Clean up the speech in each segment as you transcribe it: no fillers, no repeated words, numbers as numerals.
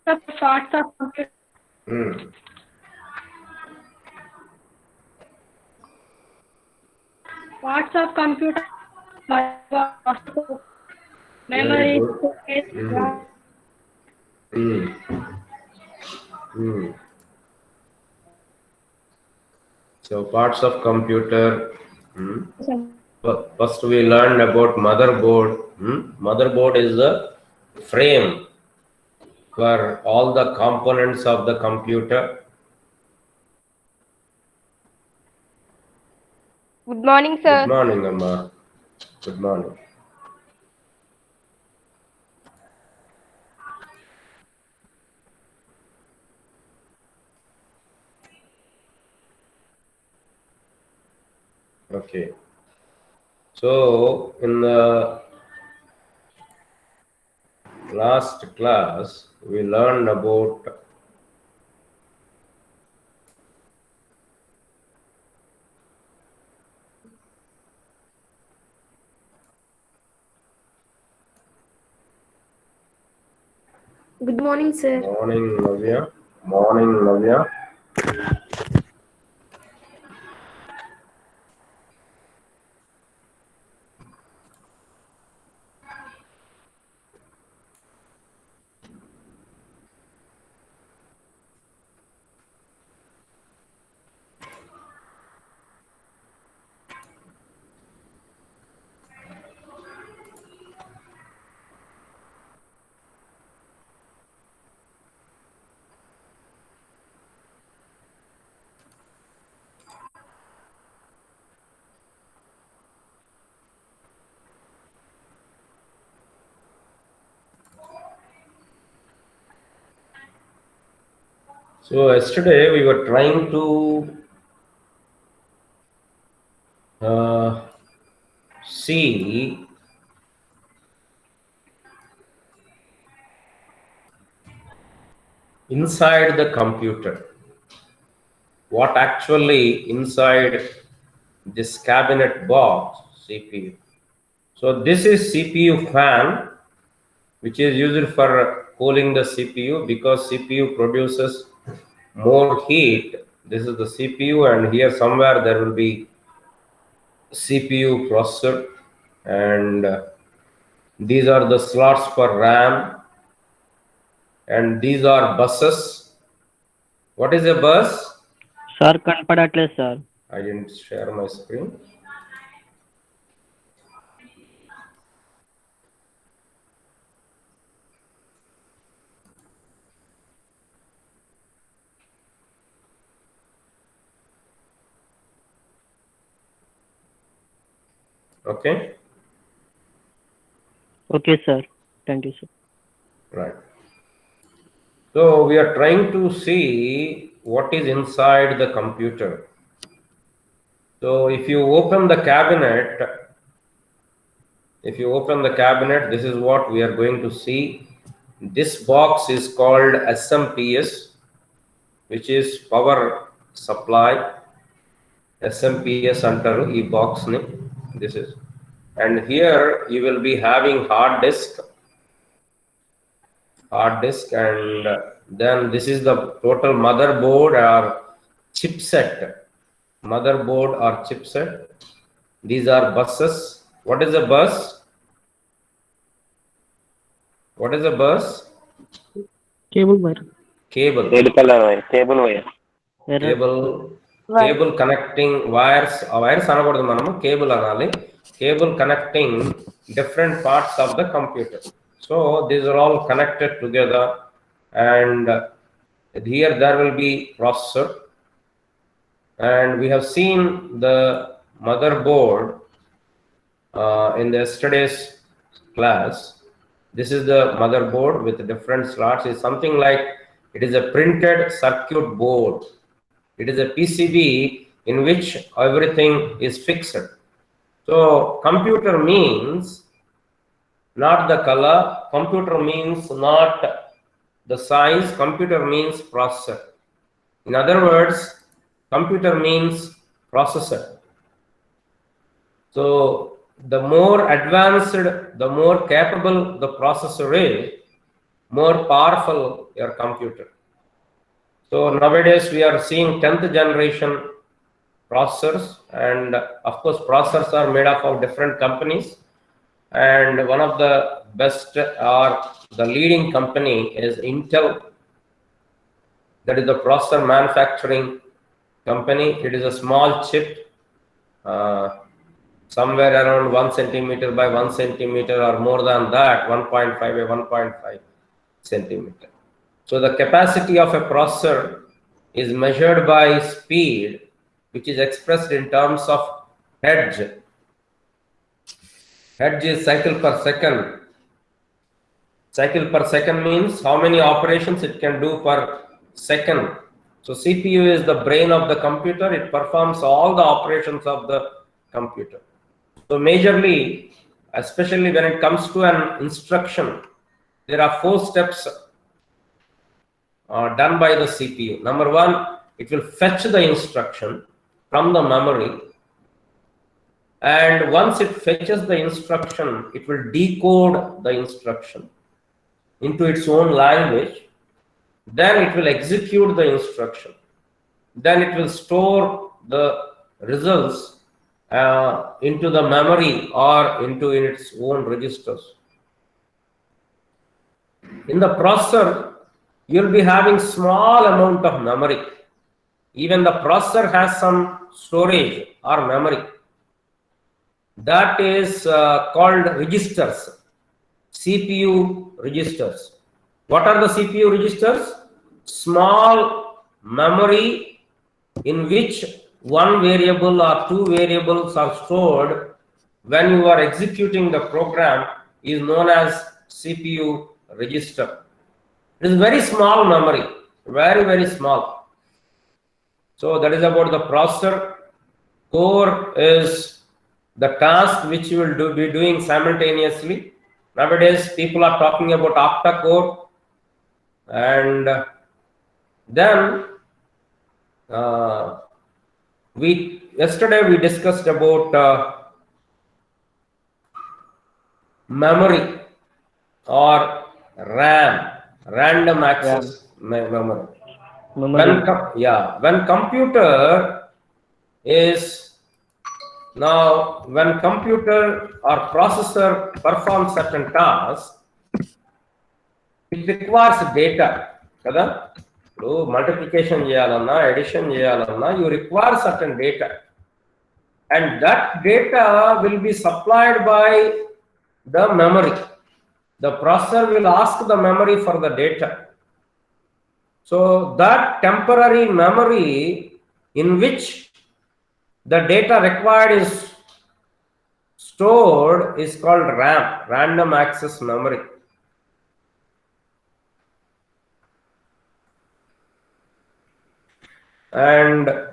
The parts of computer. Parts of computer, motherboard, processor, Very memory, good. storage, RAM. Mm. Mm. So parts of computer. First we learned about motherboard. Motherboard is the frame for all the components of the computer. Good morning, Good sir. morning, Amma. Good morning. Okay. So in the last class, we learned about Good morning, sir. morning, Navya. Morning, Navya. So yesterday we were trying to see inside the computer what actually inside this cabinet box CPU. So this is CPU fan, which is used for cooling the CPU because CPU produces more heat. This is the CPU, and here somewhere there will be CPU processor, and these are the slots for RAM, and these are buses. What is a bus? Sir కనపడట్లేదు sir. I didn't share my screen. Okay. Okay sir, thank you sir. Right. So we are trying to see what is inside the computer. So if you open the cabinet, this is what we are going to see. This box is called SMPS, which is power supply. SMPS antaru ee box ni. This is, and here you will be having hard disk, and then this is the total motherboard or chipset. These are buses. What is a bus? Cable wire. Cable connecting wires. Wires అనకూడదు, మనము cable అనాలి. Cable connecting different parts of the computer. So these are all connected together, and here there will be processor, and we have seen the motherboard in the yesterday's class. This is the motherboard with different slots. It's something like it is a printed circuit board. It is a PCB in which everything is fixed. So computer means not the color, computer means not the size, computer means processor. In other words, computer means processor. So the more advanced, the more capable the processor is, more powerful your computer. So nowadays we are seeing 10th generation processors, and of course processors are made up of different companies, and one of the best or the leading company is Intel. That is the processor manufacturing company. It is a small chip, somewhere around 1 centimeter by 1 centimeter or more than that, 1.5 by 1.5 centimeter. So the capacity of a processor is measured by speed, which is expressed in terms of hertz. Hertz is cycle per second. Cycle per second means how many operations it can do per second. So CPU is the brain of the computer. It performs all the operations of the computer. So majorly, especially when it comes to an instruction, there are 4 steps done by the CPU. Number 1, it will fetch the instruction from the memory, and once it fetches the instruction, it will decode the instruction into its own language. Then it will execute the instruction. Then it will store the results into the memory or into its own registers. In the processor, you'll be having small amount of memory. Even the processor has some storage or memory. That is called registers, CPU registers. What are the CPU registers? Small memory in which one variable or 2 variables are stored when you are executing the program is known as CPU register. It is very small memory, very, very small. So that is about the processor. Core is the task which you will be doing simultaneously. Nowadays, people are talking about octa-core, and then yesterday we discussed about memory or RAM, random access memory. When computer is now, when computer or processor performs certain tasks, it requires data. Kada? So multiplication cheyalanna, addition cheyalanna, you require certain data, and that data will be supplied by the memory. The processor will ask the memory for the data. So that temporary memory in which the data required is stored is called RAM, random access memory. And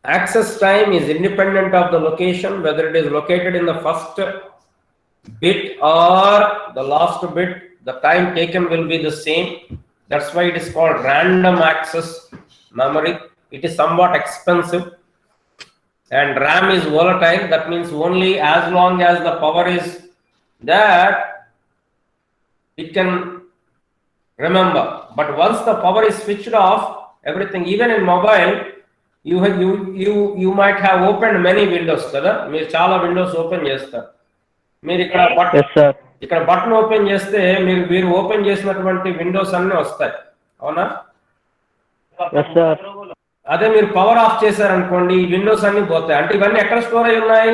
access time is independent of the location, whether it is located in the first bit or the last bit, the time taken will be the same. That's why it is called random access memory. It is somewhat expensive, and RAM is volatile. That means only as long as the power is there, it can remember. But once the power is switched off, everything, even in mobile, you might have opened many windows kada, మీరు చాలా Windows open చేస్తారు. మీరు ఇక్కడ button open చేస్తే మీరు open చేసినటువంటి Windows అన్నీ వస్తాయి, అవునా? అదే మీరు పవర్ ఆఫ్ చేశారనుకోండి, ఈ విండోస్ అన్ని పోతాయి. అంటే ఇవన్నీ ఎక్కడ స్టోర్ అయి ఉన్నాయి?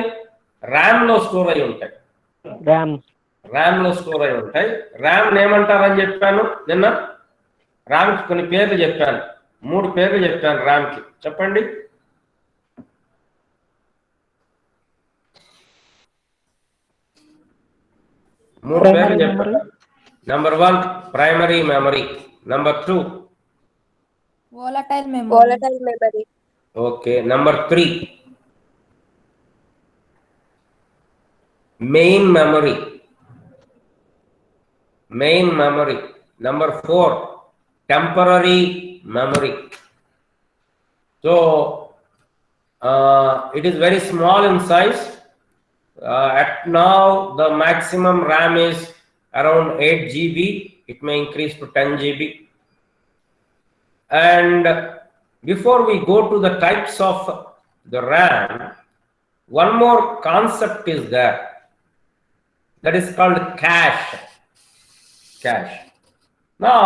ర్యామ్ లో స్టోర్ అయి ఉంటాయి. ర్యామ్ లో స్టోర్ అయి ఉంటాయి. ర్యామ్ ఏమంటారని చెప్పాను నిన్న? ర్యామ్ కి కొన్ని పేర్లు చెప్పాను, 3 పేర్లు చెప్పాను ర్యామ్ కి. చెప్పండి. మూడు పేర్లు చెప్పాను. Number 1 primary memory. Number 2 volatile memory. Okay. Number 3 main memory. Number 4 temporary memory. So it is very small in size. At now the maximum RAM is around 8 GB, it may increase to 10 GB. And before we go to the types of the RAM, one more concept is there, that is called cache. Now,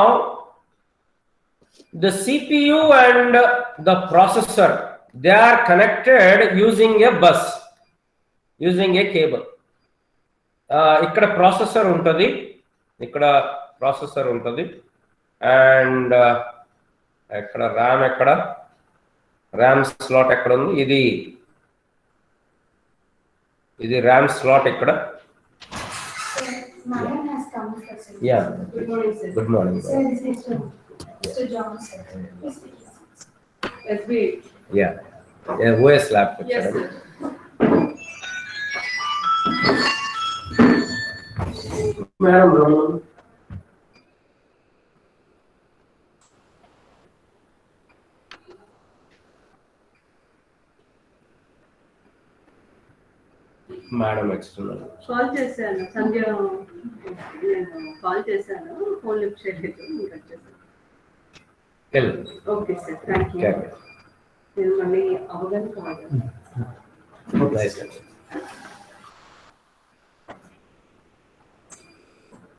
the CPU and the processor, they are connected using a bus, using a cable. ఇక్కడ processor ఉంటుంది, ఇక్కడ processor ఉంటుంది, and ఎక్కడ RAM slot ఎక్కడ ఉంది, ఇది RAM slot ఇక్కడ. Yeah, good morning. Yeah, OS lab వచ్చారు. మేడం, మేడం ఎక్స్టర్నల్ కాల్ చేశాను సంధ్య, నేను కాల్ చేశాను, ఫోన్ లిఫ్ట్ చేయలేదు, మీకు వచ్చేసాను. Okay sir, thank you. నేను మళ్ళీ అవగాహన కావాలి.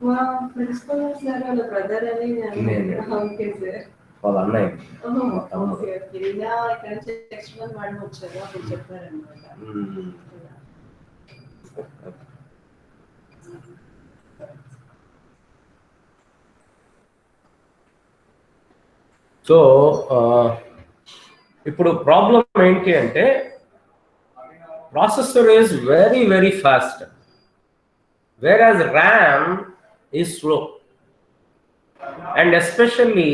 మా ప్రిన్సిపల్ సార్ వాళ్ళ బ్రదర్ అని. ఓకే సార్, వాళ్ళ అన్నయ్య. ఓకే ఓకే, ఇలా ఇక్కడ నుంచి నెక్స్ట్ మంత్ మేడం వచ్చారు, అప్పుడు చెప్పారనమాట. సో ఇప్పుడు ప్రాబ్లం ఏంటి అంటే, processor is very very fast, whereas RAM is slow, and especially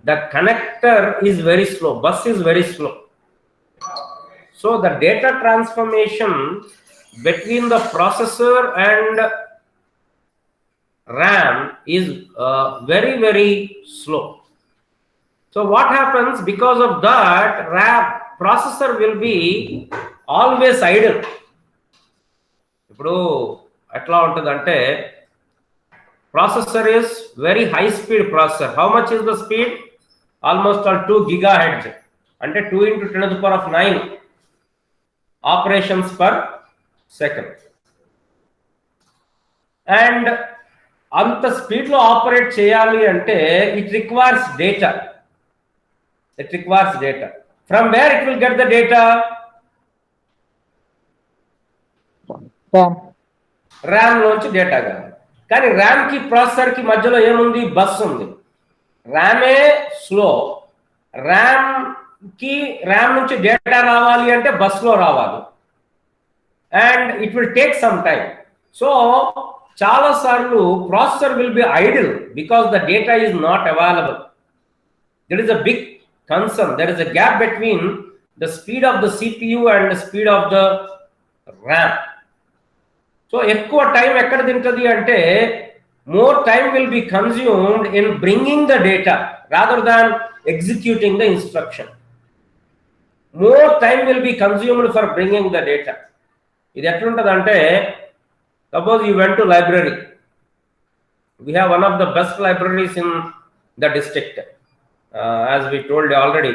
the connector is very slow, bus is very slow. So the data transformation between the processor and RAM is very very slow. So what happens, because of that, RAM processor will be always idle. ఇప్పుడు ఎట్లా ఉంటుందంటే, processor is very high speed processor. How much is the speed? Almost all 2 GHz, అంటే 2 × 10⁹ operations per second. And అంత స్పీడ్లో operate చేయాలి అంటే it requires data. From where it will get the data? RAM లోంచి data కావాలి. కానీ RAM కి processor కి మధ్యలో ఏముంది? బస్ ఉంది. ర్యామే స్లో, ర్యామ్ నుంచి డేటా రావాలి అంటే బస్ లో రావాలి, and it will take some time. So చాలా సార్లు processor will be idle because the data is not available. That is a big concern. There is a gap between the speed of the CPU and the speed of the RAM. So ఎక్కువ time ఎక్కడ తింటుంది అంటే, more time will be consumed in bringing the data rather than executing the instruction. More time will be consumed for bringing the data. ఇది ఎట్లుంటదంటే, suppose you went to library. We have one of the best libraries in the district. As we told you already,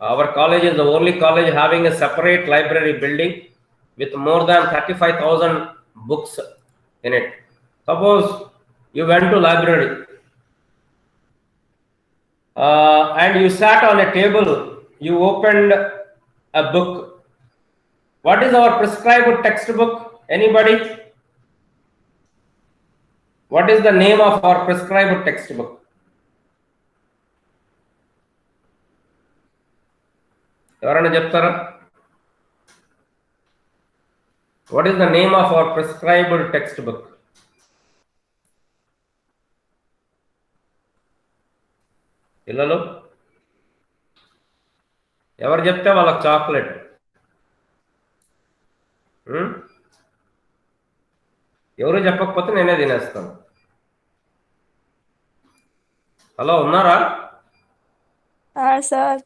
our college is the only college having a separate library building with more than 35,000 books in it. Suppose you went to library and you sat on a table, you opened a book. What is our prescribed textbook? Anybody? What is the name of our prescribed textbook? ఎవరైనా చెప్తారా? What is the name of our prescribed textbook? పిల్లలు ఎవరు చెప్తే వాళ్ళకి chocolate. ఎవరు చెప్పకపోతే నేనే తినేస్తాను. హలో, ఉన్నారా? సార్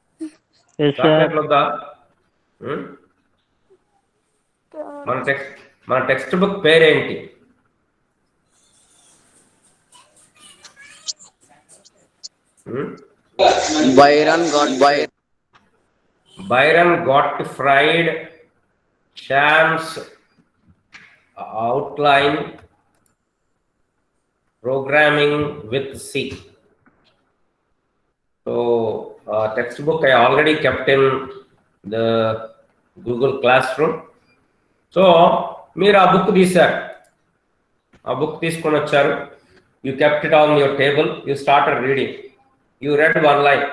చాక్లెట్లు వద్దా? మన టెక్స్ట్ బుక్ పేరేంటి? Byron got fried. Shams outline programming with C. So textbook I already kept in the Google Classroom. So మీరు ఆ బుక్ తీశారు, ఆ బుక్ తీసుకొని వచ్చారు. You kept it on your table. You started reading. You read one line,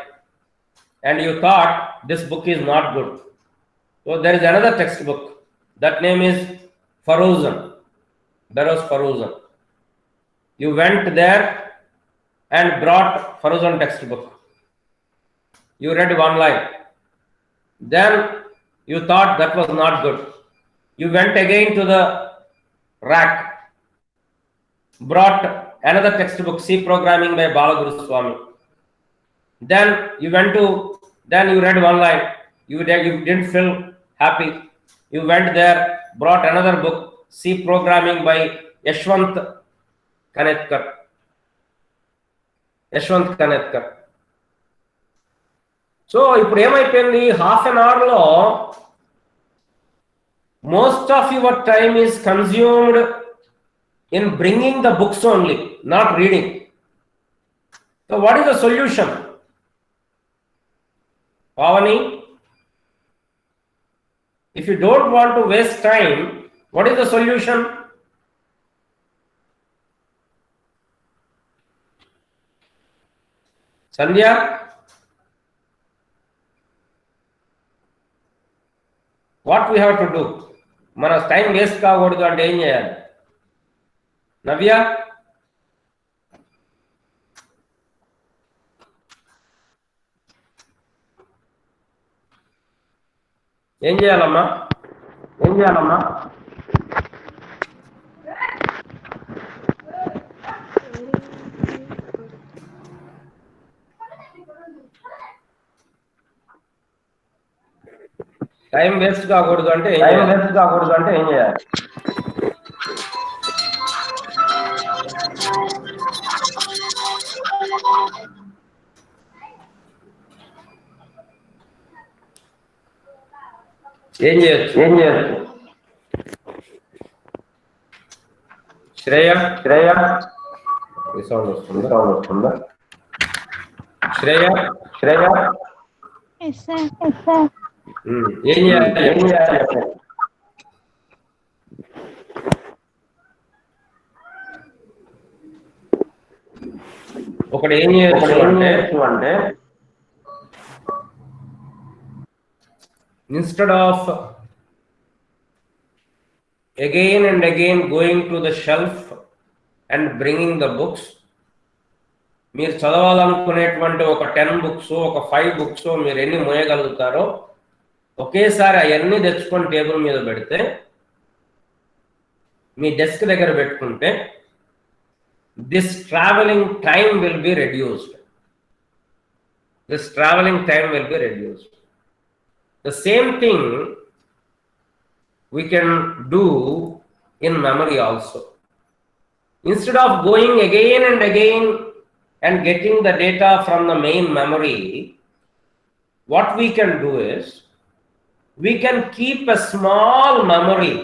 and you thought this book is not good. So there is another textbook. That name is Frozen. There was Frozen. You went there and brought Frozen textbook. You read one line. Then you thought that was not good. You went again to the rack, brought another textbook, C Programming by BABU. Then you read one line. You didn't feel happy. You went there, brought another book, C Programming by Yashwant Kanetkar. So ఇప్పుడు ఏమైపోయింది, half an అవర్లో most of your time is consumed in bringing the books only, not reading. So what is the solution? Pavani, if you don't want to waste time, what is the solution? Sandhya? What we have to do? మన time waste కాకూడదు అంటే ఏం చేయాలి? నవ్య, ఏం చేయాలమ్మా? Time waste కాకూడదు అంటే ఏం చేయాలి? ఏం చేయొచ్చు? శ్రేయ సౌండ్ వస్తుందా? శ్రేయ ఏం చేయాలి? ఒకటి ఏం చేయొచ్చు అంటే instead of again and again going to the shelf and bringing the books, మీరు చదవాలనుకునేటువంటి ఒక 10 books, ఒక 5 books మీరు ఎన్ని మోయగలుగుతారో ఒకేసారి అవన్నీ తెచ్చుకొని టేబుల్ మీద పెడితే, మీ డెస్క్ దగ్గర పెట్టుకుంటే, this traveling time will be reduced. The same thing we can do in memory also. Instead of going again and again and getting the data from the main memory, what we can do is we can keep a small memory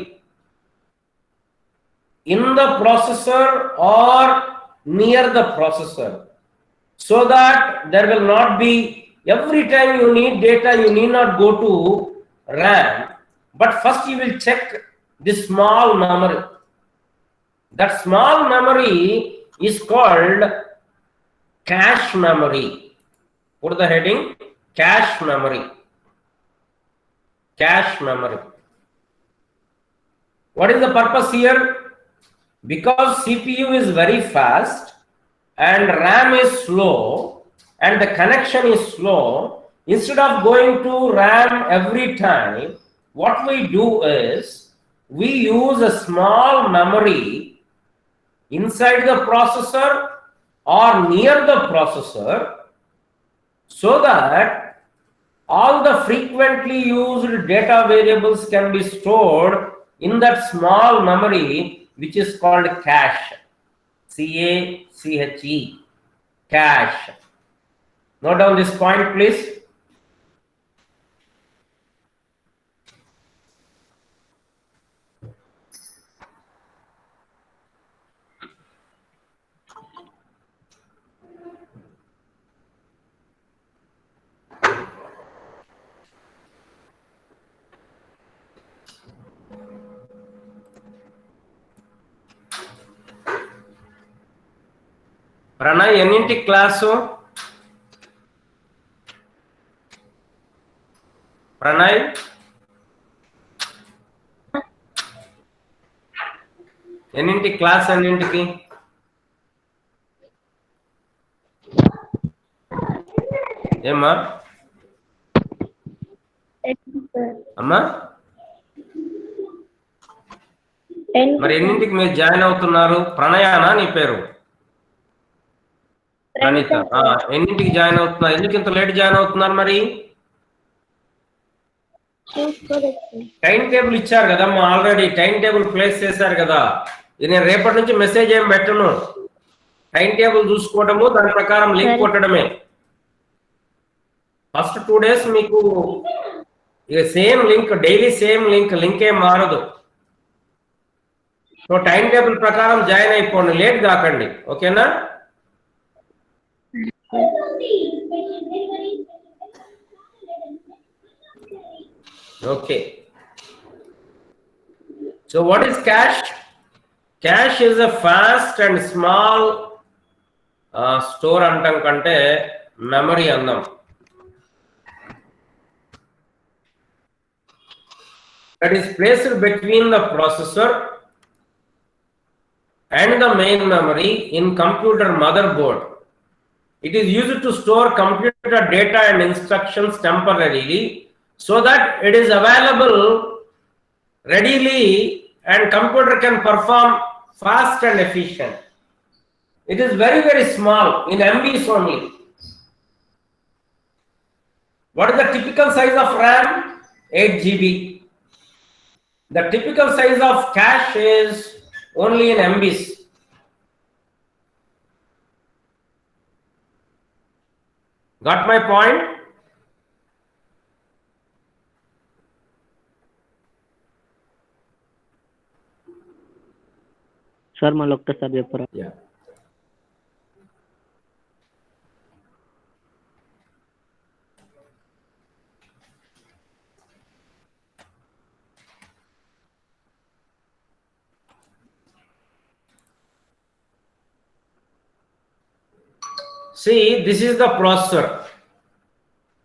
in the processor or near the processor, so that there will not be, every time you need data you need not go to RAM, but first you will check this small memory. That small memory is called cache memory. Put the heading cache memory. What is the purpose here? Because CPU is very fast and RAM is slow and the connection is slow, instead of going to RAM every time, what we do is we use a small memory inside the processor or near the processor, so that all the frequently used data variables can be stored in that small memory, which is called cache. CACHE, cache. Note down this point, please. Pranay, ఎన్నింటి class? Pranay ఎన్నింటి class ఎన్నింటికి? ఏమ్మా అమ్మా మరి ఎన్నింటికి మీరు join అవుతున్నారు? ప్రణయానా నీ పేరు? ప్రణీత. ఎన్నింటికి జాయిన్ అవుతున్నారు? ఎందుకు ఇంత లేట్ జాయిన్ అవుతున్నారు? మరి టైం టేబుల్ ఇచ్చారు కదమ్మా, ఆల్రెడీ టైం టేబుల్ ప్లేస్ చేశారు కదా. ఇది నేను రేపటి నుంచి మెసేజ్ ఏం పెట్టను, టైం టేబుల్ చూసుకోవడము, దాని ప్రకారం లింక్ కొట్టడమే. ఫస్ట్ 2 days మీకు same link, daily same link ఏం మారదు. సో టైం టేబుల్ ప్రకారం జాయిన్ అయిపోండి, లేట్ కాకండి, ఓకేనా? Okay. So what is cache? Cache is a fast and small store antam kante memory andam. That is placed between the processor and the main memory in computer motherboard. It is used to store computer data and instructions temporarily, so that it is available readily and computer can perform fast and efficient. It is very, very small, in MBs only. What is the typical size of RAM? 8 GB. The typical size of cache is only in MBs. Got my point? Sir మళ్ళీ ఒక్కసారి చెప్పరా? Yeah. See, this is the processor,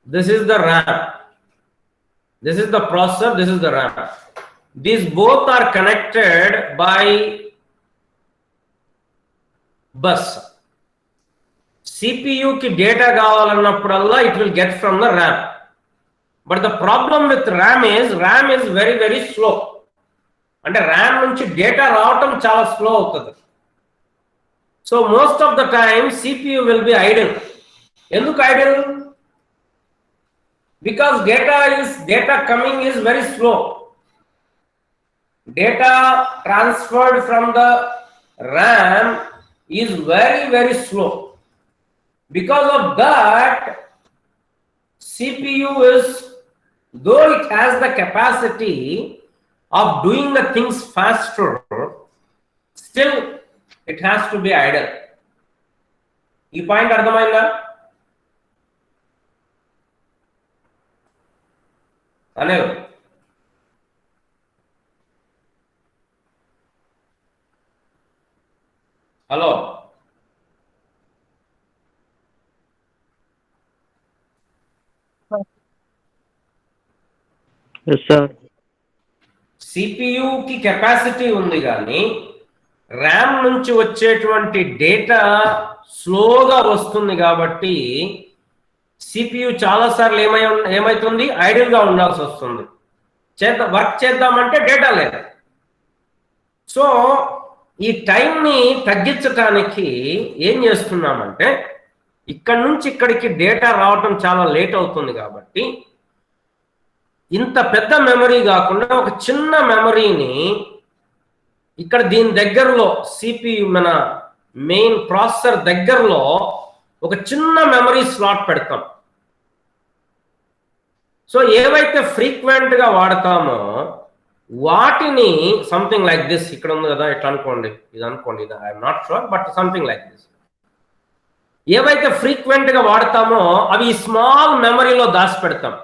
this is the RAM, this is the processor, this is the RAM. These both are connected by bus. CPU ki data kavalannapudalla it will get from the RAM. But the problem with RAM is very, very slow. And RAM nunchi data raavatam chaala slow avutadi. So most of the time CPU will be idle. Enduku idle? Because data coming is very slow. Data transferred from the RAM is very, very slow. Because of that, CPU is, though it has the capacity of doing the things faster, still it has to be idle. Ee point ardhamainda? Anil, hello. Yes, sir. CPU ki capacity undi gaani RAM నుంచి వచ్చేటువంటి data స్లోగా వస్తుంది కాబట్టి CPU చాలా సార్లు ఏమైతుంది, idol గా ఉండాల్సి వస్తుంది. వర్క్ చేద్దామంటే డేటా లేదు. సో ఈ టైంని తగ్గించడానికి ఏం చేస్తున్నామంటే, ఇక్కడ నుంచి ఇక్కడికి డేటా రావటం చాలా లేట్ అవుతుంది కాబట్టి ఇంత పెద్ద మెమరీ కాకుండా ఒక చిన్న మెమరీని ఇక్కడ దీని దగ్గరలో CPU మన మెయిన్ ప్రాసెసర్ దగ్గరలో ఒక చిన్న మెమరీ స్లాట్ పెడతాం. సో ఏవైతే ఫ్రీక్వెంట్ గా వాడతామో వాటిని సంథింగ్ లైక్ దిస్, ఇక్కడ ఉంది కదా, ఇట్లా అనుకోండి, ఇది అనుకోండి, ఇది I'm not sure but something like this. ఏవైతే ఫ్రీక్వెంట్ గా వాడతామో అవి స్మాల్ మెమరీలో దాచి పెడతాం.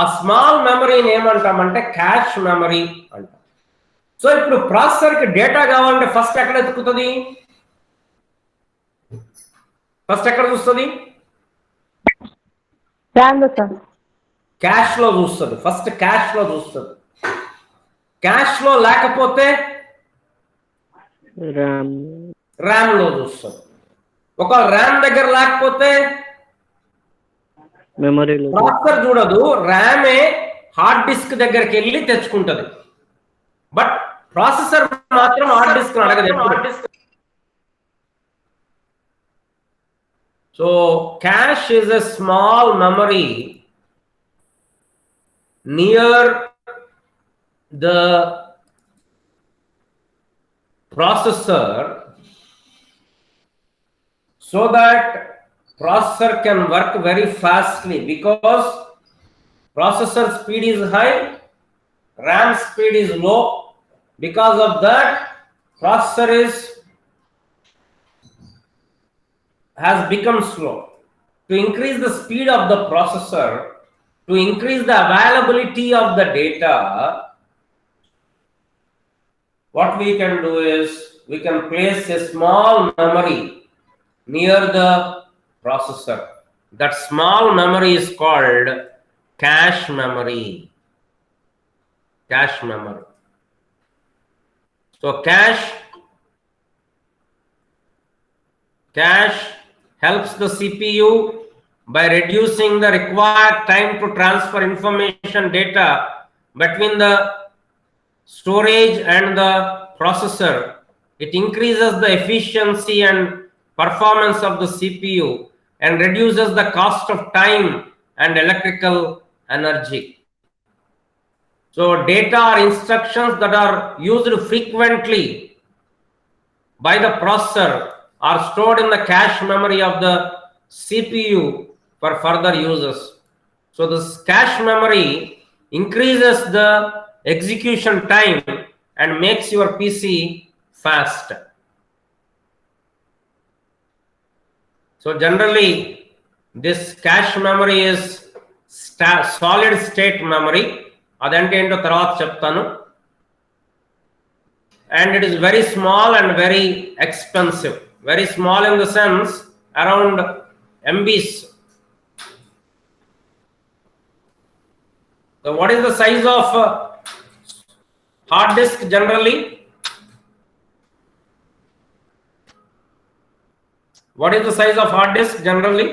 ఆ స్మాల్ మెమరీని ఏమంటామంటే క్యాష్ మెమరీ అంటాం. సో ఇప్పుడు ప్రాసెసర్కి డేటా కావాలంటే ఫస్ట్ ఎక్కడ ఎత్తుకుతుంది? ఫస్ట్ ఎక్కడ చూస్తుంది? క్యాష్ లో చూస్తుంది. ఫస్ట్ క్యాష్ లో చూస్తుంది. క్యాష్ లో లేకపోతే ర్యామ్ లో చూస్తుంది. ఒక ర్యామ్ దగ్గర లేకపోతే మెమరీలో ప్రాసెసర్ చూడదు, ర్యామే హార్డ్ డిస్క్ దగ్గరికి వెళ్ళి తెచ్చుకుంటది. బట్ ప్రాసెసర్ మాత్రం హార్డ్ డిస్క్ అడగదు. So cache is a small memory near the processor so that processor can work very fastly, because processor speed is high, RAM speed is low. Because of that, processor has become slow. To increase the speed of the processor, to increase the availability of the data, what we can do is we can place a small memory near the processor. That small memory is called cache memory. Cache memory. So cache helps the CPU by reducing the required time to transfer information data between the storage and the processor. It increases the efficiency and performance of the CPU and reduces the cost of time and electrical energy. So data or instructions that are used frequently by the processor are stored in the cache memory of the CPU for further uses. So this cache memory increases the execution time and makes your PC fast. So generally this cache memory is solid state memory. Adante ento tarvata cheptanu. And it is very small and very expensive. Very small in the sense around MBs. So what is the size of hard disk generally? What is the size of hard disk generally?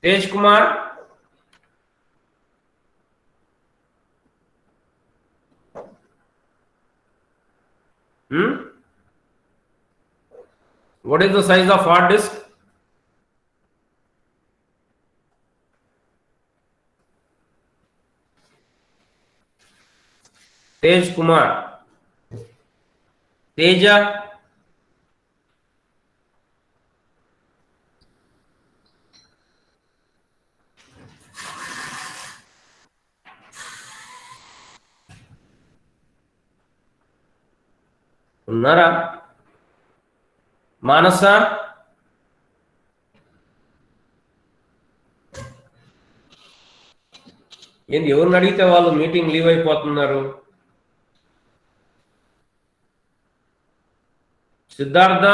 Tej Kumar? What is the size of hard disk? Tej Kumar. Teja. ఉన్నారా? మానస, ఏంది ఎవరిని అడిగితే వాళ్ళు meeting leave అయిపోతున్నారు? సిద్ధార్థ,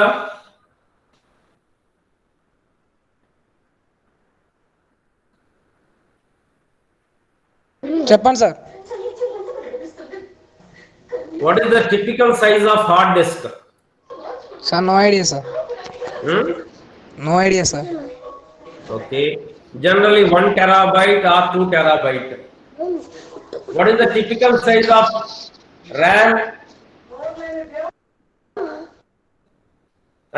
చెప్పండి sir. what is the typical size of hard disk? Sir, no idea, sir. No idea, sir. Okay, generally 1 terabyte or 2 terabyte. What is the typical size of RAM?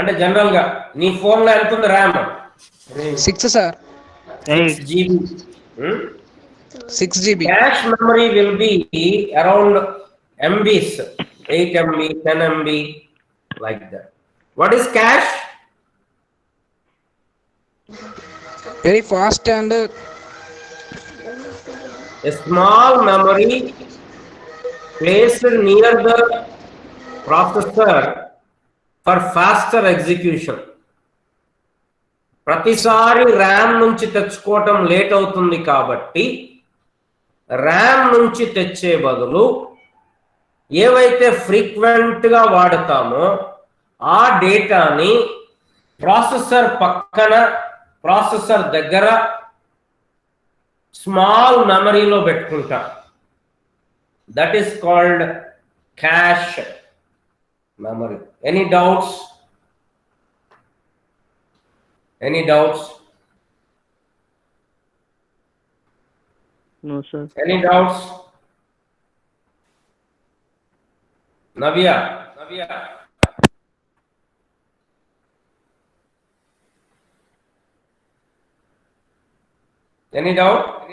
అంటే general గా నీ phone లో ఎంత ఉంది RAM? 6 sir. 6 GB. 6 GB. Cache memory will be around MBs, 8 MB, 10 MB. like that. What is cache? Very fast and A small memory placed near the processor for faster execution. ప్రతిసారి RAM నుంచి తెచ్చుకోవటం late అవుతుంది కాబట్టి RAM నుంచి తెచ్చే బదులు ఏవైతే frequent గా వాడతామో ఆ డేటాని ప్రాసెసర్ పక్కన ప్రాసెసర్ దగ్గర స్మాల్ మెమరీలో పెట్టుకుంటాం. That is called cash memory. Any doubts? Any doubts? No, sir. Any doubts? Navya. Any doubt?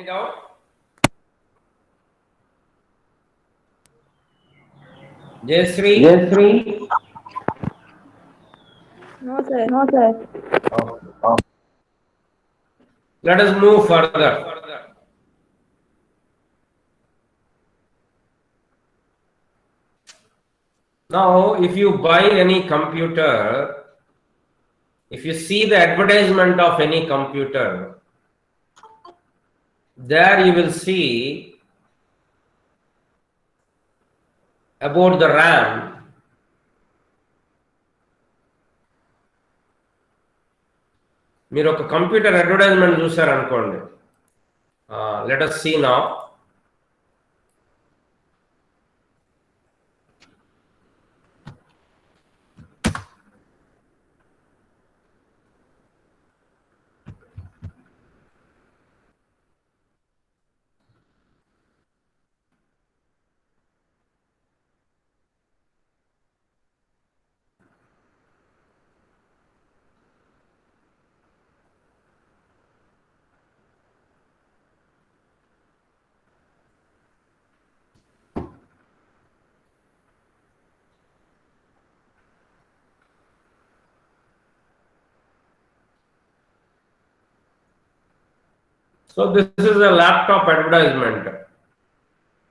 Jayashree? No, sir. Okay. Let us move further. Now, if you buy any computer, if you see the advertisement of any computer, there you will see about the RAM. మీరు ఒక computer advertisement చూసారనుకోండి. Let us see now. So this is a laptop advertisement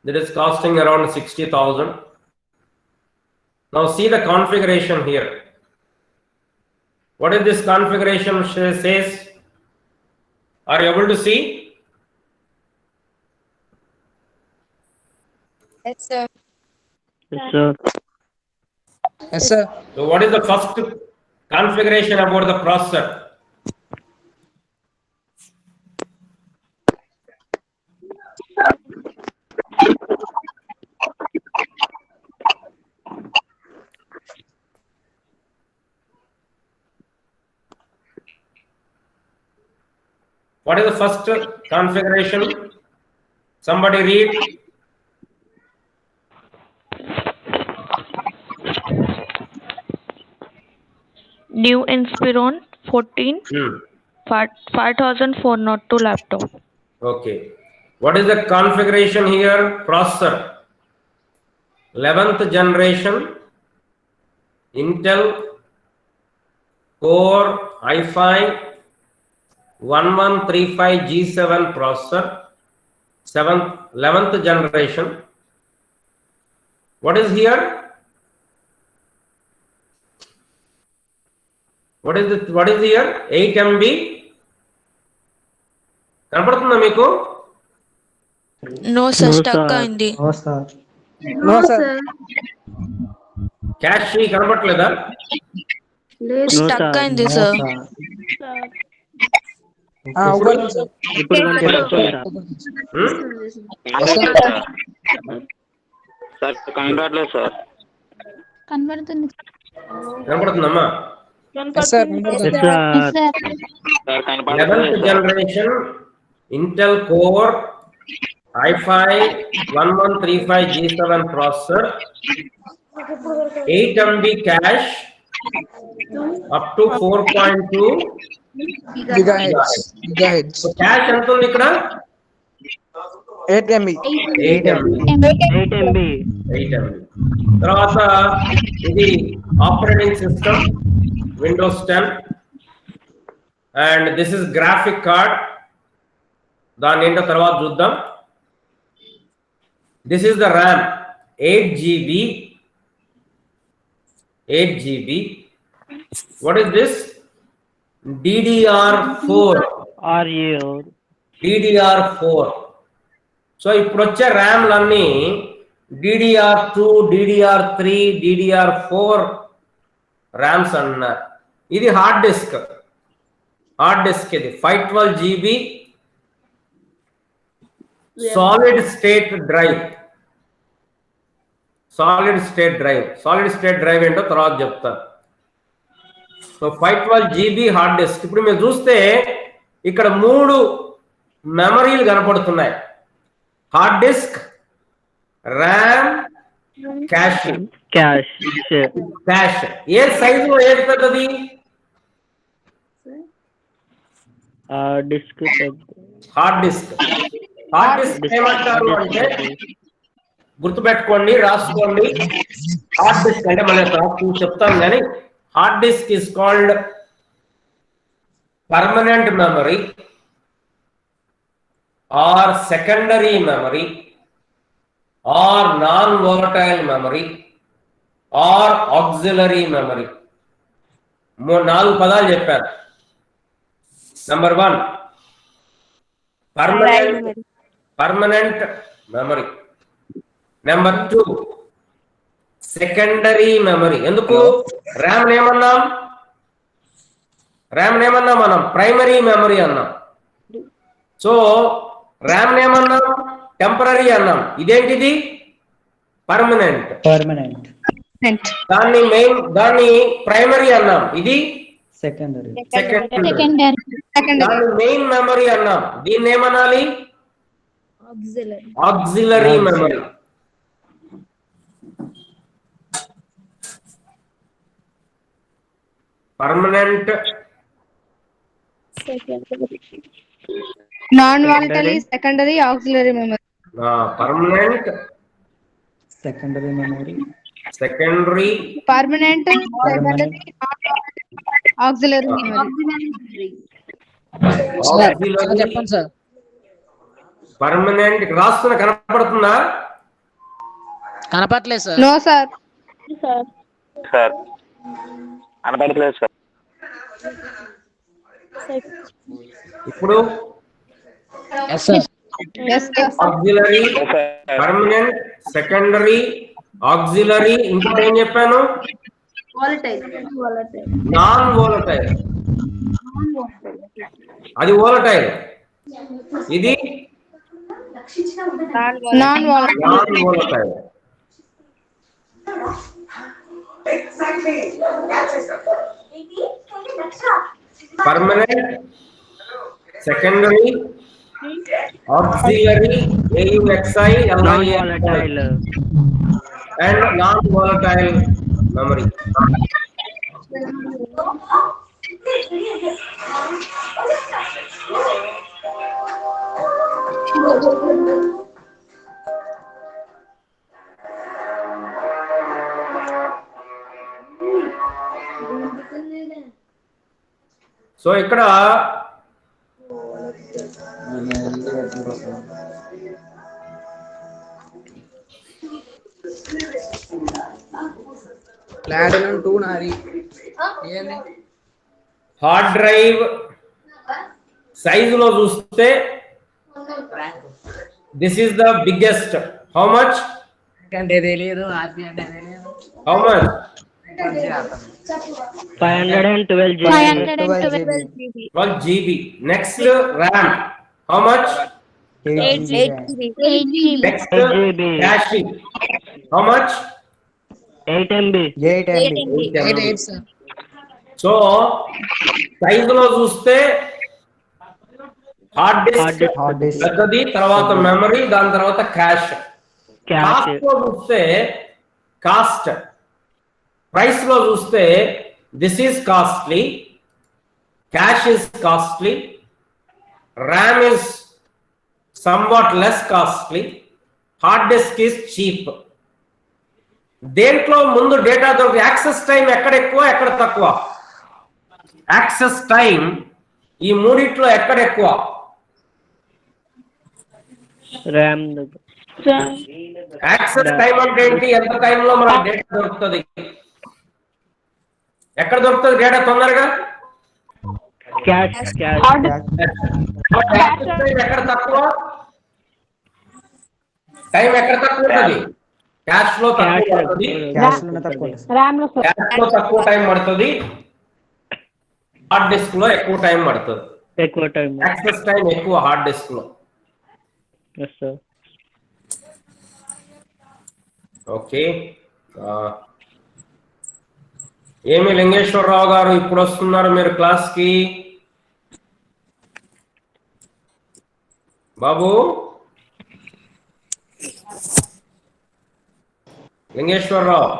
that is costing around 60,000. Now see the configuration here. What is this configuration says? Are you able to see? Yes, sir. Yes, sir. yes, sir. So what is the first configuration about the processor? What is the first configuration? Somebody read. New Inspiron 14 5402 laptop. Okay. What is the configuration here? Processor 11th generation Intel Core i5 1135G7 processor, 11th generation. What is here? What is here? 8 MB. కనపడుతుందా మీకు? No, sir. No, Stuck sir. అయింది. No, sir. Cache కనపడలేదా? No, Stuck sir. అయింది, sir. Open sir. ఇప్పుడు కనిపిస్తుంది sir. Sir కనబడలేదు sir. కనపడుతుందమ్మా? Yes, sir. Yes, sir. Sir కనబడలేదు 11th generation Intel Core i5 1135G7 processor, 8 MB cache, up to 4.2 gigahertz. So cache ఎంత ఉంది ఇక్కడ? 8 MB. 8 MB. 8 MB. 8 MB. తర్వాత ఇది operating system, Windows 10, and this is graphic card. దాని ఏంటో తర్వాత చూద్దాం. This is the RAM, 8 GB. What is this? DDR4. DDR4. So ఇప్పుడు వచ్చే ర్యామ్లన్నీ DDR2, DDR3, DDR4 ర్యామ్స్ అన్నారు. ఇది హార్డ్ డిస్క్ ఇది 512 GB solid state drive. Solid state drive ఏంటో తర్వాత చెప్తాను. So 512 GB hard disk. ఇప్పుడు మీరు చూస్తే ఇక్కడ 3 మెమరీలు కనపడుతున్నాయి. Hard disk, RAM, cache. ఏ సైజులో ఏది పెద్దది? హార్డ్ డిస్క్ ఏమంటారు అంటే గుర్తుపెట్టుకోండి, రాసుకోండి. హార్డ్ డిస్క్ అంటే మన చెప్తాం కానీ hard disk is called permanent memory or secondary memory or non-volatile memory or auxiliary memory. 4 పదాలు చెప్పారు. Number 1 permanent memory. Number 2 secondary memory. ఎందుకు ర్యామ్ ఏమన్నాం మనం ప్రైమరీ మెమరీ అన్నాం. సో ర్యామ్ ఏమన్నాం టెంపరరీ అన్నాం. ఇదేంటిది పర్మనెంట్. దాన్ని ప్రైమరీ అన్నాం. ఇది సెకండరీ. దాన్ని మెయిన్ మెమరీ అన్నాం. దీన్ని ఏమనాలి auxiliary memory. Permanent, non-volatile, secondary, auxiliary memory. Permanent, secondary memory, secondary, Permanent, secondary, auxiliary memory. చెప్పండి సార్. పర్మనెంట్ రాస్తున్న కనపడుతుందా? కనపడలేదు సార్. No sir. సార్ కనపడలేదు సార్. ఇప్పుడు Yes sir. Auxiliary, permanent, secondary, auxiliary. ఇంకోటి ఏం చెప్పాను? Non volatile. అది వోలటైల్, ఇది non volatile. Permanent, secondary, auxiliary, AUXI, non-volatile, and non-volatile memory. So ఇక్కడ ప్లాటినం 2 నాది హార్డ్ డ్రైవ్ సైజులో చూస్తే this is the biggest. How much అంటే తెలియదు, ఆర్పి అంటే తెలియదు. How much 512 GB. 12 GB. Next RAM, how much? 8 GB. Next cache, how much? 8 MB. 8 sir. So size లో చూస్తే హార్డ్ డిస్క్ పెద్దది, తర్వాత మెమరీ, దాని తర్వాత క్యాష్. కాస్ట్ లో చూస్తే కాస్ట్, ప్రైస్ లో చూస్తే this is costly, cash is costly, RAM is somewhat less costly, hard disk is cheap. దేంట్లో ముందు డేటా దొరికి యాక్సెస్ టైం ఎక్కడ ఎక్కువ ఎక్కడ తక్కువ? యాక్సెస్ టైం ఈ మూడిట్లో ఎక్కడ ఎక్కువ? ర్యామ్ యాక్సెస్ టైం అంటే ఏంటి? ఎంత టైంలో మనకు డేటా దొరుకుతుంది? ఎక్కడ దొరుకుతుంది డేటా తొందరగా? క్యాష్ ఎక్కడ తక్కువ? టైం ఎక్కడ తక్కువ ఉంటుంది? క్యాష్ లో తక్కువ పడుతుంది, క్యాష్ లో తక్కువ టైం పడుతుంది, హార్డ్ డిస్క్ లో ఎక్కువ టైం పడుతుంది. యాక్సెస్ టైం ఎక్కువ హార్డ్ డిస్క్ లో. ఓకే, ఏమి లింగేశ్వరరావు గారు ఇప్పుడు వస్తున్నారు మీరు క్లాస్ కి? బాబు లింగేశ్వరరావు,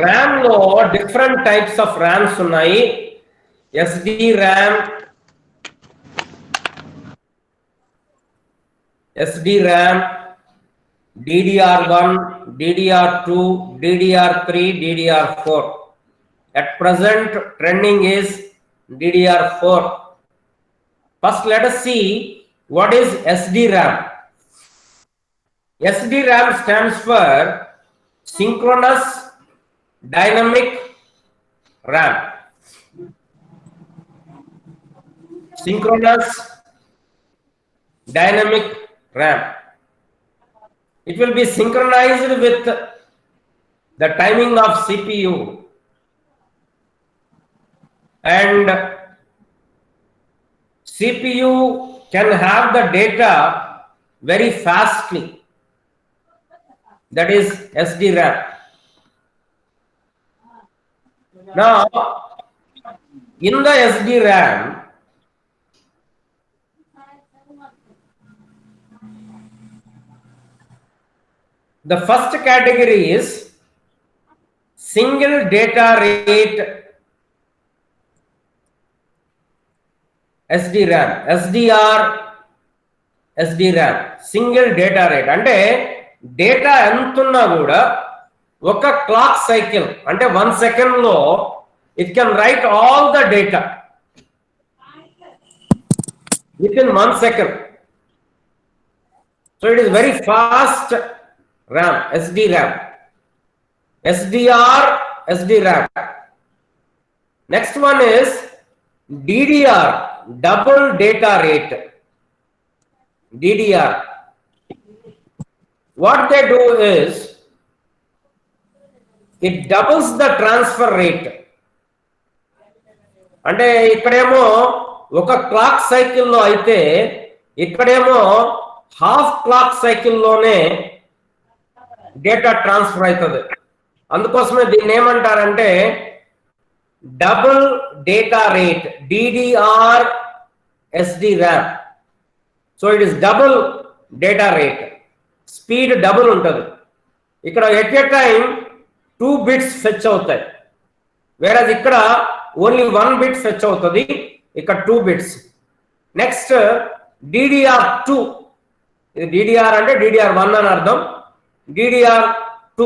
ర్యామ్ లో డిఫరెంట్ టైప్స్ ఆఫ్ ర్యామ్స్ ఉన్నాయి. SD RAM, DDR1, DDR2, DDR3, DDR4. At present, trending is DDR4. First, let us see what is SDRAM. SDRAM stands for Synchronous Dynamic RAM. Synchronous Dynamic RAM. It will be synchronized with the timing of CPU, and CPU can have the data very fastly. That is SDRAM. Now, in the SDRAM, the first category is single data rate SDRAM. SDRAM single data rate అంటే data ఎంతున్నా కూడా ఒక clock cycle అంటే 1 second లో it can write all the data with in 1 second. So it is very fast RAM, SDRAM. SDRAM. Next one is DDR, double data rate. DDR. What they do is it doubles the transfer rate. అంటే ఇక్కడేమో ఒక clock సైకిల్లో అయితే ఇక్కడేమో half clock సైకిల్లోనే data transfer అవుతుంది. అందుకోసమే దీన్ని ఏమంటారంటే double data rate, DDR SDRAM. So it is double data rate, speed double ఉంటుంది. ఇక్కడ at a time 2 bits fetch అవుతాయి, వేరేది ఇక్కడ ఓన్లీ 1 బిట్ ఫెచ్ అవుతుంది, ఇక్కడ 2 బిట్స్. నెక్స్ట్ DDR2, ఇది DDR అంటే DDR1 అని అర్థం. DDR2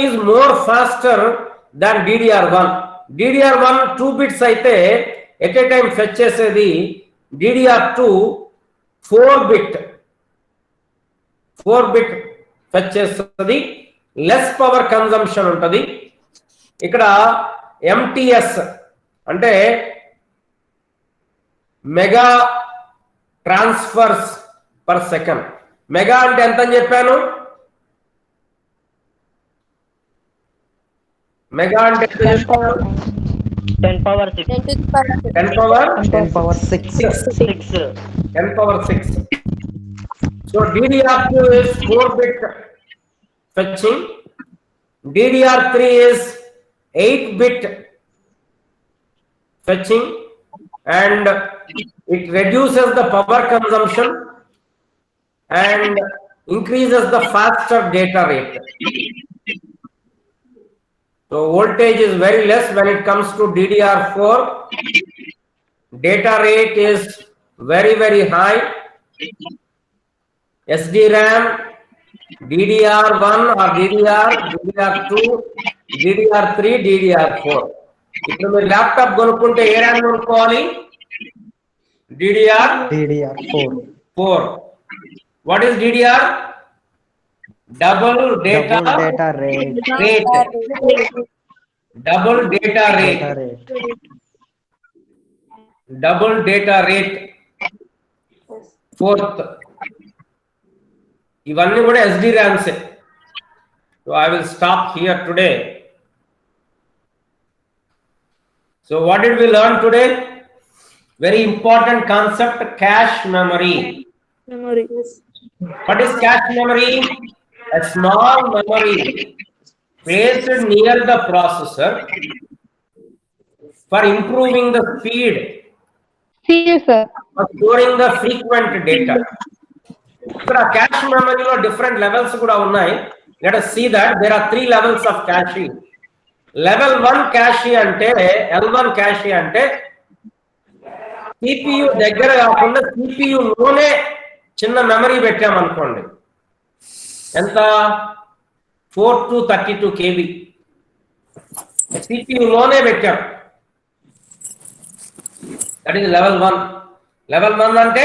is more faster than DDR1. DDR1 2 bits అయితే ఎట్ ఏ టైం ఫెచ్ చేసేది, DDR2 4 బిట్ ఫెచ్ చేస్తుంది, లెస్ పవర్ కన్జంప్షన్ ఉంటుంది. ఇక్కడ MTS అంటే mega transfers per second. Mega అంటే ఎంత అని చెప్పాను? మెగా అంటే 10 power 6. 10 power 6. So DDR2 is 4 bit fetching. DDR3 is 8 bit fetching, and it reduces the power consumption and increases the faster data rate. So voltage is very less when it comes to DDR4. Data rate is very, very high. SDRAM, DDR1 or DDR2, DDR3, DDR4. ఇప్పుడు మీరు laptop కొనుక్కుంటే ఏ RAM కొనుక్కోవాలి? DDR4. What is DDR? Double data rate. Double data rate. Double data rate. Fourth. ఇవన్నీ కూడా SDRAMs. So I will stop here today. So what did we learn today? Very important concept, cache memory. What is cache memory? A small memory placed near the processor for improving the speed, sir. for storing the frequent data. ఇక్కడ cache memory లో different levels కూడా ఉన్నాయి. Let us see that there are 3 levels of caching. Level 1 cache అంటే L1 cache అంటే CPU దగ్గర కాకుండా CPU లోనే చిన్న మెమరీ పెట్టామనుకోండి. ఎంత? 4 to 32 KB. CPU లోనే పెట్టాం. That is level 1. Level 1 అంటే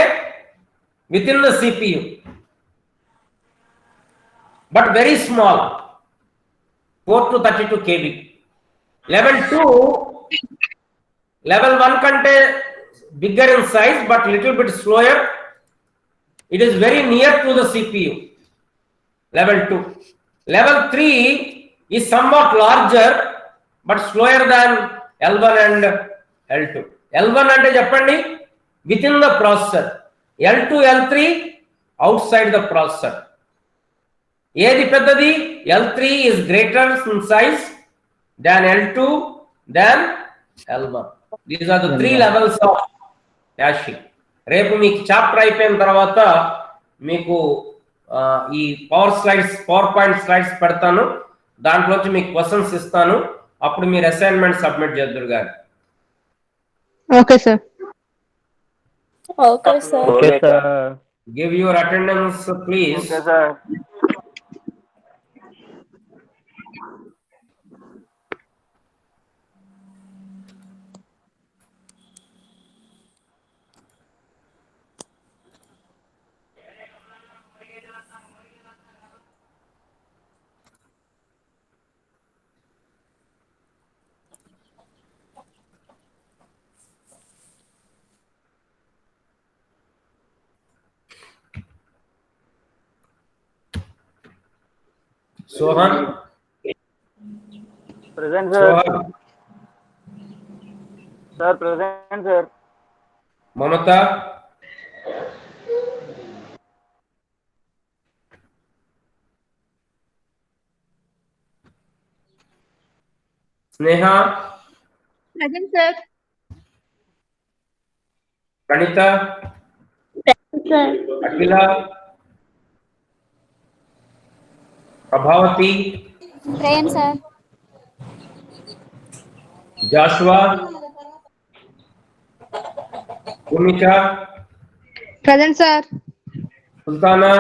within the CPU. But very small. 4 to 32 KB. Level 2, level 1 kante bigger in size but little bit slower. It is very near to the CPU. Level 2. Level 3 is somewhat larger but slower than L1 and L2. L1 ante cheppandi within the processor. L2, L3 outside the processor. ఏది పెద్దది? L3 is greater in size than L2 than L1. These are the 3 levels of caching. రేపు మీకు chapter అయిపోయిన తర్వాత మీకు ఈ power point slides పెడతాను. దాంట్లోంచి మీకు క్వశ్చన్స్ ఇస్తాను. అప్పుడు మీరు అసైన్మెంట్ సబ్మిట్ చేద్దురు గాని. Okay, sir. Okay, sir. Give your attendance, please. Okay, sir. Sohan. Present, sir. Sohan. Sir, present, sir. Mamata. Sneha. Present, sir. Pranita. Present, sir. Akila. Prabhavati. Present, sir. Joshua. Bhumika. Present, sir. Sultana.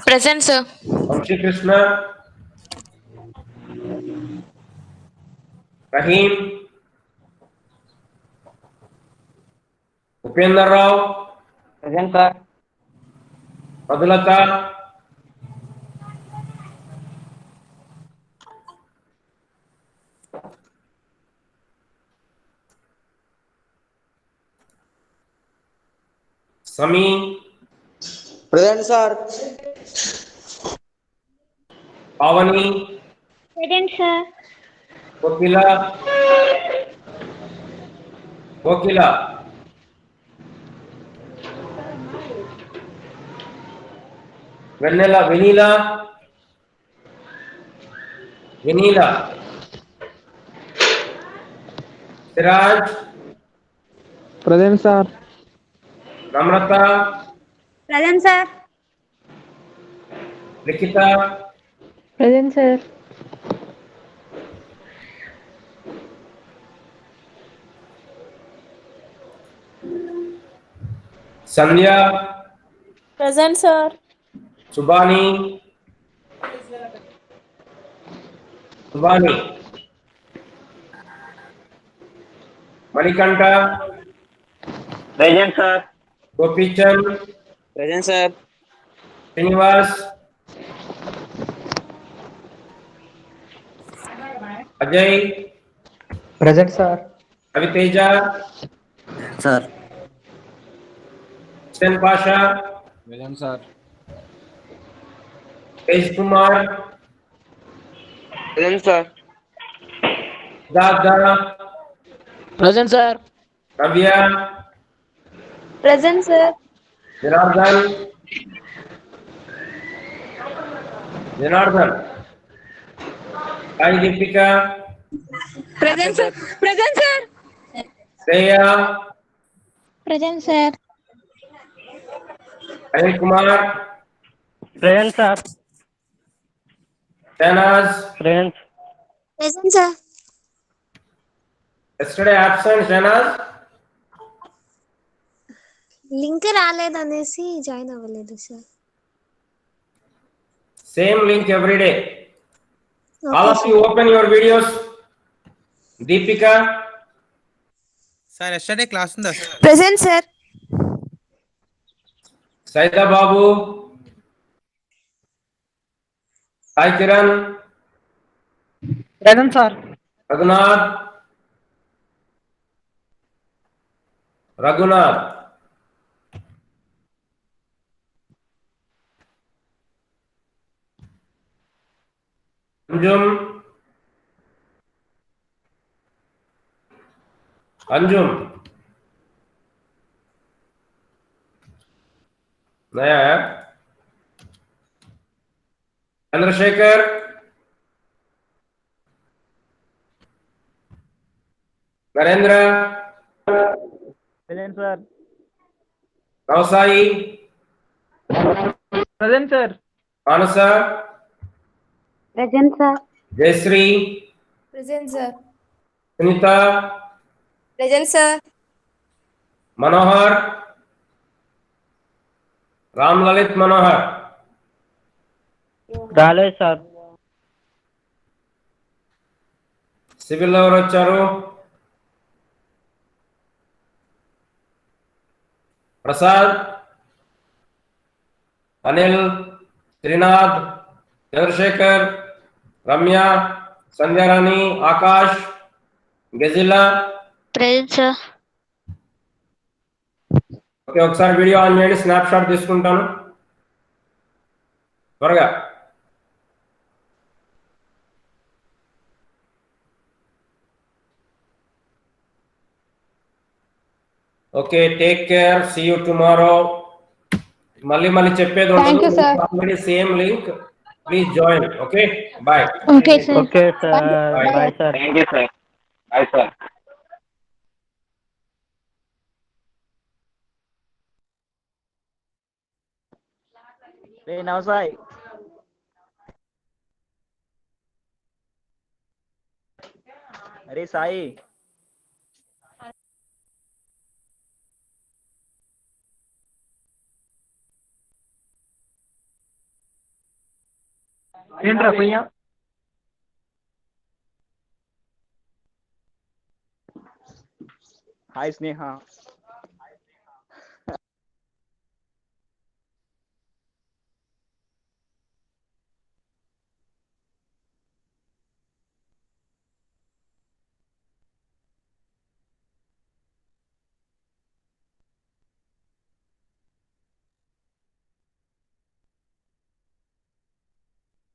Present, sir. Vanshi Krishna. Rahim. Upendra Rao. Present, sir. Madhulata. Sami. Present, sir. Pavani. Present, sir. Kokila. Kokila. Vanilla. Vanilla. Vanilla. Siraj. Present, sir. Namrata. Present, sir. Likita. Present, sir. Sandhya, Present, sir. Subhani, Subhani, Manikanta, Present, sir. Gopichan, Present, sir. Srinivas, Ajay, Present, sir. Aviteja, Sir. Sen Pasha, Present, sir. Tej Kumar, Present, sir. Dada, Present, sir. Navya, Present, sir. Janardhan, Janardhan, Sai Deepika, Present, sir. Present, sir. Shreya, Present, sir. Anil Kumar, Present, sir. Shahnaz, Present. Present, sir. yesterday absent Shahnaz. Link రాలేదనేసి join అవ్వలేదు సార్. Same link every day. All of you open your videos. Deepika, sir yesterday class ఉందా సార్? Present sir. Saida Babu, Sai Kiran, Present, sir. Raghunath, Raghunath, Anjum, Anjum, Naya, Chandrasekhar, Narendra, Present, sir. Navasai, Present, sir. Manasa, Present, sir. Jayasree, present sir. Sunita, present sir. Manohar, Ram Lalit Manohar, రాలేదు sir. Civil ఎవరు వచ్చారు? Prasad, Anil, Srinath, Chandrashekar, Ramya, Sandhyarani, Akash, Gajila. Present, sir. Okay, ఒకసారి video on చేయండి, snapshot తీసుకుంటాను త్వరగా. Okay, take care, see you tomorrow. మళ్ళీ చెప్పేది Thank you, sir. Already same link, please join. Okay, bye. Okay, sir. Okay sir. Bye. Bye sir. Thank you, sir. Bye, sir. రే నవసాయ్. అరే సాయి. ఏంట్రా పోయా? హాయ్ స్నేహ.